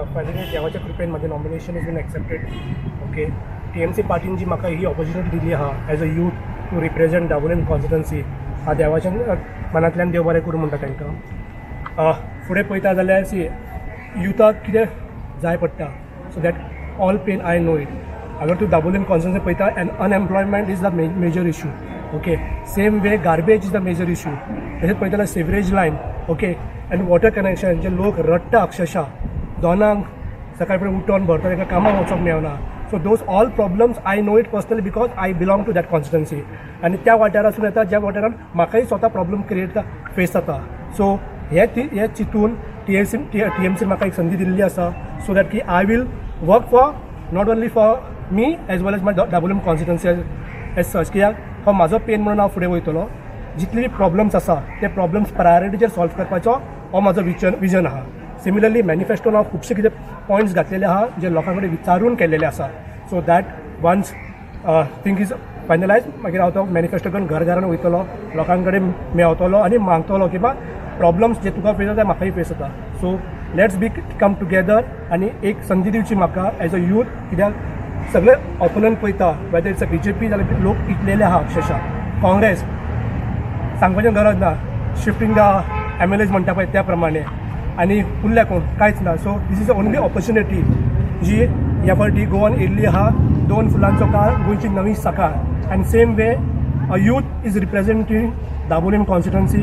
Finally देवाच्या कृपेन माझे nomination is been accepted. Okay, TMC पार्टीन जी म्हाका ही ऑपॉर्च्युनिटी दिली आहा as a youth to represent Dabolim constituency, हा देवाच्या मनांतल्यान देव बरें करूं म्हणटा तांकां. फुडें पळयता जाल्यार युथाक कितें जाय पडटा, so that all pain I know it. अगर तूं दाबोलीम कॉन्स्टिट्युन्सी पळयता एन unemployment is the major issue. Okay, same way garbage is the major issue. तशेंच पळयता जाल्यार सिवरेज लायन, ओके, आनी वॉटर कनेक्शन जे लोक रडटा अक्षरशः दोनांक सकाळी फुडें उठोन भरता तांकां कामाक वचोंक मेळना. So those all problems I know it personally because I belong to that constituency. आनी त्या वाठारासून येता ज्या वाठारान म्हाकाय स्वता प्रॉब्लम क्रिएट फेस जाता. सो हे चिंतून TMC म्हाका एक संदी दिल्ली आसा सो दॅट की I will work for not only for me as well as my Dabolim constituency as such. कित्याक हो म्हाजो पेन म्हणून हांव फुडें वयतलो. जितले बी प्रॉब्लम्स आसा ते प्रॉब्लम्स प्रायोरिटीचेर सॉल्व करपाचो हो म्हाजो विजन आहा. सिमिलरली मॅनिफेस्टोन हांव खुबशे कितें पॉयंट्स घातलेले आहा जे लोकां कडेन विचारून केल्लेले आसा. So that once thing is finalise मागीर हांव तो मॅनिफेस्टो करून घरान वयतलो, लोकां कडेन मेवतलो आनी मागतलो की बा प्रॉब्लम्स जे तुका फेस जाता म्हाकाय फेस जाता. So let's be come together आनी एक संदी दिवची म्हाका एज अ यूथ. कित्याक सगळे ऑपोनंट पळयता वेदर इट्स अ BJP जाल्यार लोक इटलेले आहा अक्षरशः. काँग्रेस सांगपाचें गरज ना, शिफ्टिंग द MLAs म्हणटा पळय त्या प्रमाणे, आनी उरल्या कोण कांयच ना. So this is the only opportunity जी ह्या फावटी गोवन येयल्ली आहा. 2 फुलांचो काळ, गोंयची नवी सकाळ. आनी same way a youth is representing Dabolim constituency